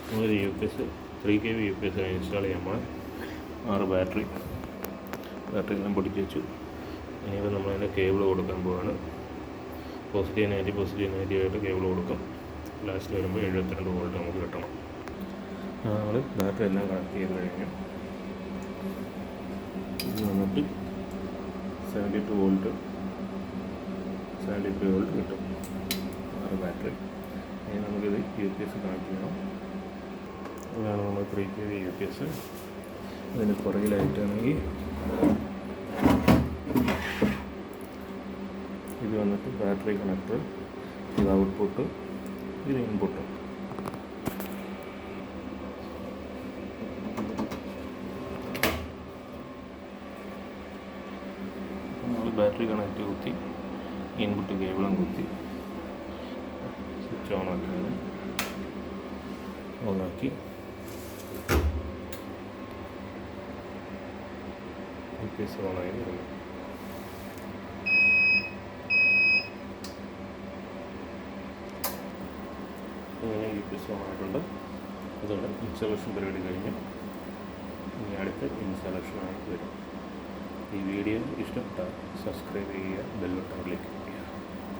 നമ്മളൊരു UPS 3 kV UPS install ചെയ്യുമ്പോൾ 6 battery എല്ലാം പൊടിച്ച് വെച്ചു. ഇനിയിപ്പോൾ നമ്മളതിൻ്റെ കേബിൾ കൊടുക്കാൻ പോവാണ്. പോസിറ്റീവ് നെഗറ്റീവ് ആയിട്ട് കേബിൾ കൊടുക്കാം. ലാസ്റ്റ് വരുമ്പോൾ 72 വോൾട്ട് നമുക്ക് കിട്ടണം. നമ്മൾ ബാറ്ററി എല്ലാം കണക്ട് ചെയ്ത് കഴിഞ്ഞു. ഇത് വന്നിട്ട് 72 വോൾട്ട് 73 വോൾട്ട് കിട്ടും 6 ബാറ്ററി. ഇനി നമുക്കിത് UPS കണക്ട് ചെയ്യണം. അതാണ് നമ്മൾ 3 kV UPS. അതിന് പുറകിലായിട്ടാണെങ്കിൽ ഇത് വന്നിട്ട് ബാറ്ററി കണക്ടർ, ഇത് ഔട്ട്പുട്ട്, ഇത് ഇൻപുട്ട്. നമ്മൾ ബാറ്ററി കണക്ട് കുത്തി ഇൻപുട്ട് കേബിളും കുത്തി സ്വിച്ച് ഓണാക്കി UPS ഓണായി വരുന്നു. അങ്ങനെ UPS ഓണായിട്ടുണ്ട്. അതോടെ ഇൻസ്റ്റാളേഷൻ പരിപാടി കഴിഞ്ഞു. ഇനി അടുത്ത ഇൻസ്റ്റാളേഷനായി വരും. ഈ വീഡിയോ ഇഷ്ടപ്പെട്ടാൽ സബ്സ്ക്രൈബ് ചെയ്യുക, ബെൽ ബട്ടൺ ക്ലിക്ക്